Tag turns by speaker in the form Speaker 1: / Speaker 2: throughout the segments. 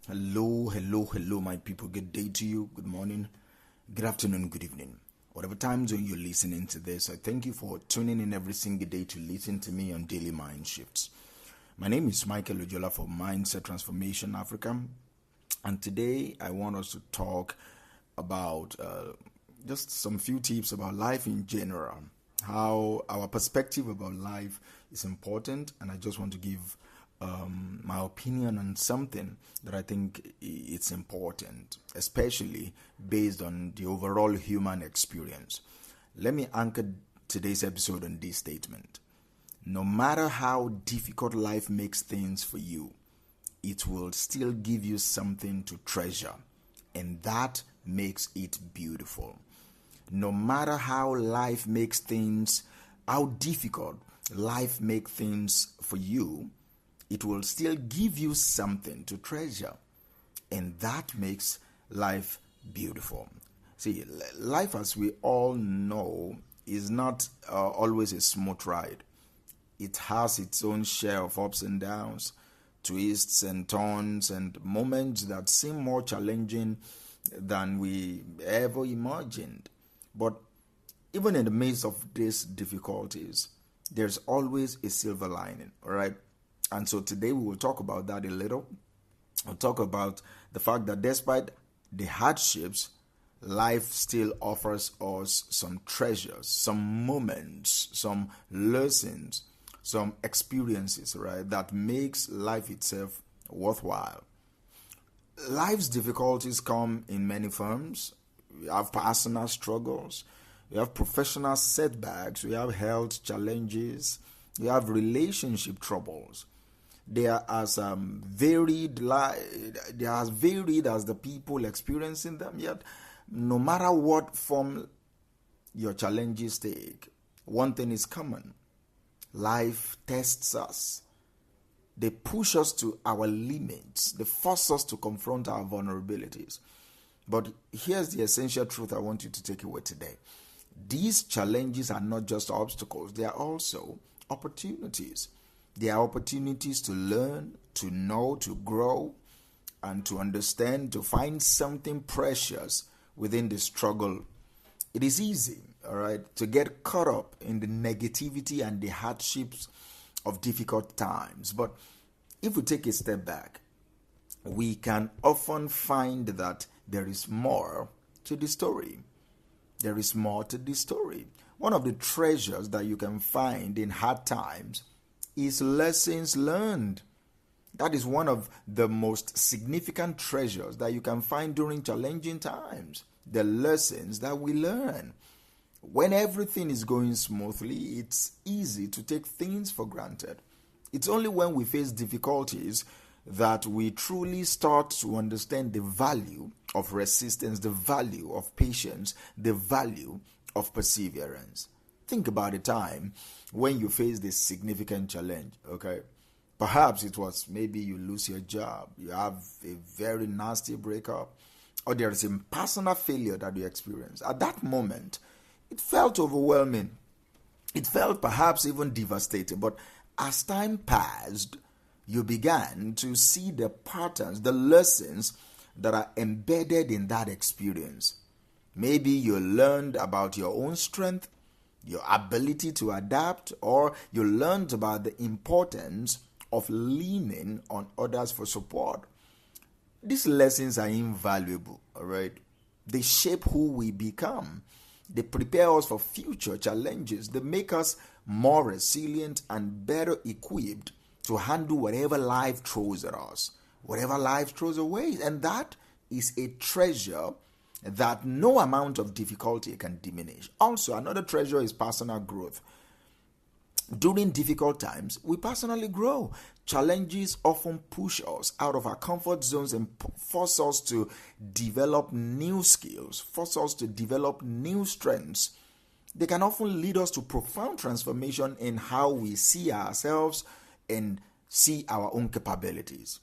Speaker 1: Hello, my people. Good day to you. Good morning, good afternoon, good evening. Whatever time zone you're listening to this, I thank you for tuning in every single day to listen to me on Daily Mind Shifts. My name is Michael Ojola for Mindset Transformation Africa, and today I want us to talk about just some few tips about life in general, how our perspective about life is important, and I just want to give my opinion on something that I think it's important, especially based on the overall human experience. Let me anchor today's episode on this statement. No matter how difficult life makes things for you, it will still give you something to treasure, and that makes it beautiful. No matter how life makes things, how difficult life makes things for you, it will still give you something to treasure, and that makes life beautiful. See, life, as we all know, is not always a smooth ride. It has its own share of ups and downs, twists and turns, and moments that seem more challenging than we ever imagined. But even in the midst of these difficulties, there's always a silver lining, all right? And so today we will talk about that a little. We'll talk about the fact that despite the hardships, life still offers us some treasures, some moments, some lessons, some experiences, right, that makes life itself worthwhile. Life's difficulties come in many forms. We have personal struggles, we have professional setbacks, we have health challenges, we have relationship troubles. They are as varied as the people experiencing them. Yet, no matter what form your challenges take, one thing is common: life tests us. They push us to our limits. They force us to confront our vulnerabilities. But here's the essential truth I want you to take away today. These challenges are not just obstacles, they are also opportunities. They are opportunities to learn, to know, to grow, and to understand, to find something precious within the struggle. It is easy, all right, to get caught up in the negativity and the hardships of difficult times. But if we take a step back, we can often find that there is more to the story. There is more to the story. One of the treasures that you can find in hard times is lessons learned. That is one of the most significant treasures that you can find during challenging times. The lessons that we learn. When everything is going smoothly, it's easy to take things for granted. It's only when we face difficulties that we truly start to understand the value of resistance, the value of patience, the value of perseverance. Think about a time when you face this significant challenge, okay? Perhaps it was maybe you lose your job, you have a very nasty breakup, or there is a personal failure that you experience. At that moment, it felt overwhelming. It felt perhaps even devastating. But as time passed, you began to see the patterns, the lessons that are embedded in that experience. Maybe you learned about your own strength, your ability to adapt, or you learned about the importance of leaning on others for support. These lessons are invaluable, all right? They shape who we become. They prepare us for future challenges. They make us more resilient and better equipped to handle whatever life throws at us, whatever life throws away. And that is a treasure that no amount of difficulty can diminish. Also, another treasure is personal growth. During difficult times, we personally grow. Challenges often push us out of our comfort zones and force us to develop new skills, force us to develop new strengths. They can often lead us to profound transformation in how we see ourselves and see our own capabilities.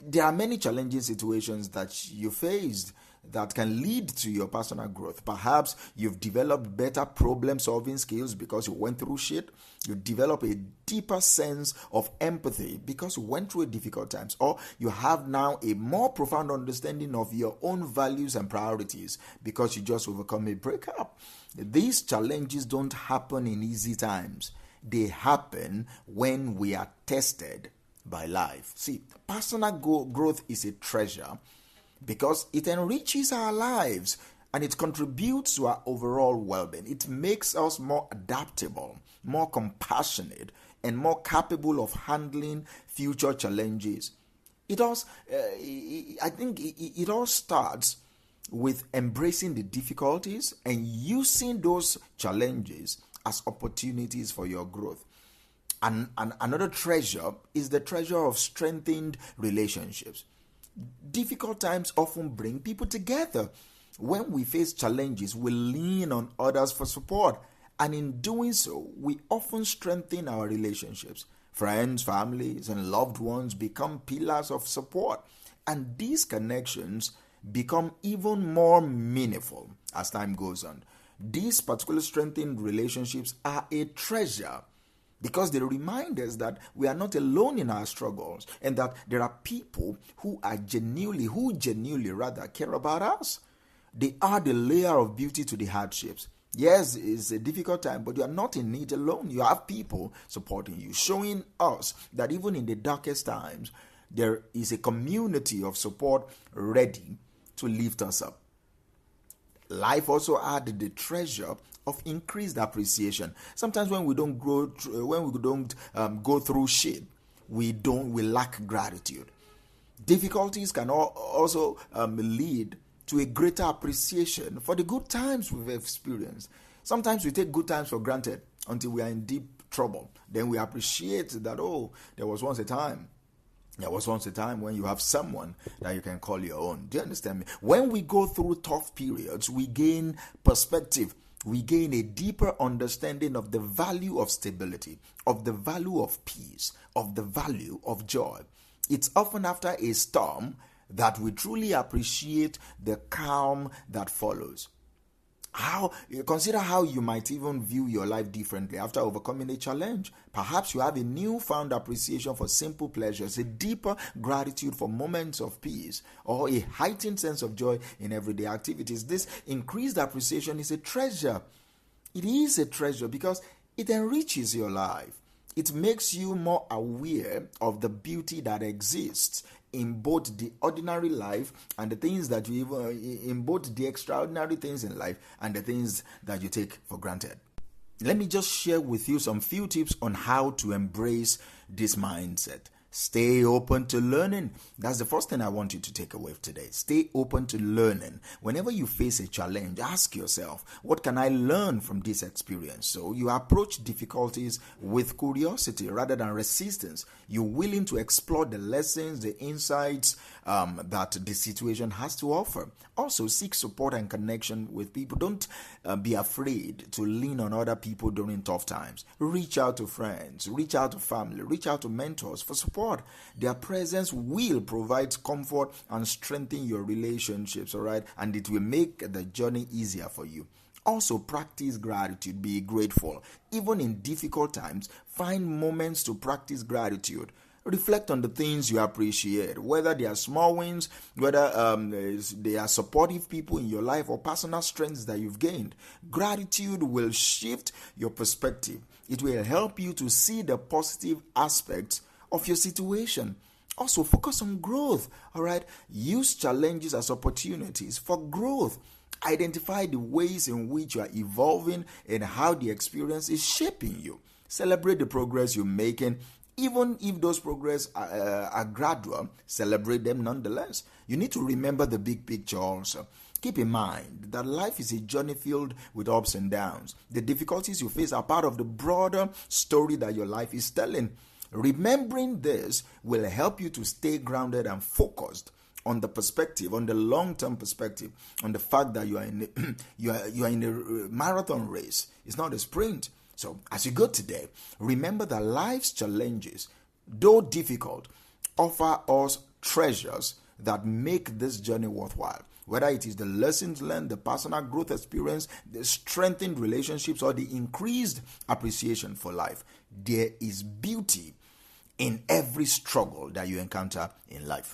Speaker 1: There are many challenging situations that you faced that can lead to your personal growth. Perhaps you've developed better problem-solving skills because you went through shit. You develop a deeper sense of empathy because you went through difficult times. Or you have now a more profound understanding of your own values and priorities because you just overcome a breakup. These challenges don't happen in easy times. They happen when we are tested by life. See, personal growth is a treasure because it enriches our lives and it contributes to our overall well-being. It makes us more adaptable, more compassionate, and more capable of handling future challenges. It all starts with embracing the difficulties and using those challenges as opportunities for your growth. And another treasure is the treasure of strengthened relationships. Difficult times often bring people together. When we face challenges, we lean on others for support. And in doing so, we often strengthen our relationships. Friends, families, and loved ones become pillars of support. And these connections become even more meaningful as time goes on. These particular strengthened relationships are a treasure because they remind us that we are not alone in our struggles and that there are people who genuinely care about us. They are the layer of beauty to the hardships. Yes, it's a difficult time, but you are not in it alone. You have people supporting you, showing us that even in the darkest times, there is a community of support ready to lift us up. Life also added the treasure of increased appreciation. Sometimes when we don't go through shit, we lack gratitude. Difficulties can also lead to a greater appreciation for the good times we've experienced. Sometimes we take good times for granted until we are in deep trouble. Then we appreciate that, there was once a time when you have someone that you can call your own. Do you understand me? When we go through tough periods, we gain perspective. We gain a deeper understanding of the value of stability, of the value of peace, of the value of joy. It's often after a storm that we truly appreciate the calm that follows. Consider how you might even view your life differently after overcoming a challenge. Perhaps you have a newfound appreciation for simple pleasures, a deeper gratitude for moments of peace, or a heightened sense of joy in everyday activities. This increased appreciation is a treasure. It is a treasure because it enriches your life. It makes you more aware of the beauty that exists in both the ordinary life and the things that in both the extraordinary things in life and the things that you take for granted. Let me just share with you some few tips on how to embrace this mindset. Stay open to learning. That's the first thing I want you to take away today. Stay open to learning. Whenever you face a challenge, ask yourself, what can I learn from this experience? So you approach difficulties with curiosity rather than resistance. You're willing to explore the lessons, the insights that the situation has to offer. Also, seek support and connection with people. Don't be afraid to lean on other people during tough times. Reach out to friends, reach out to family, reach out to mentors for support. Their presence will provide comfort and strengthen your relationships, all right? And it will make the journey easier for you. Also, practice gratitude. Be grateful. Even in difficult times, find moments to practice gratitude. Reflect on the things you appreciate, whether they are small wins, whether they are supportive people in your life or personal strengths that you've gained. Gratitude will shift your perspective. It will help you to see the positive aspects of your situation. Also, focus on growth, all right? Use challenges as opportunities for growth. Identify the ways in which you are evolving and how the experience is shaping you. Celebrate the progress you're making. Even if those progress are gradual, celebrate them nonetheless. You need to remember the big picture also. Keep in mind that life is a journey filled with ups and downs. The difficulties you face are part of the broader story that your life is telling. Remembering this will help you to stay grounded and focused on the perspective, on the long-term perspective, on the fact that you are in a marathon race. It's not a sprint. So as you go today, remember that life's challenges, though difficult, offer us treasures that make this journey worthwhile. Whether it is the lessons learned, the personal growth experience, the strengthened relationships, or the increased appreciation for life, there is beauty in every struggle that you encounter in life.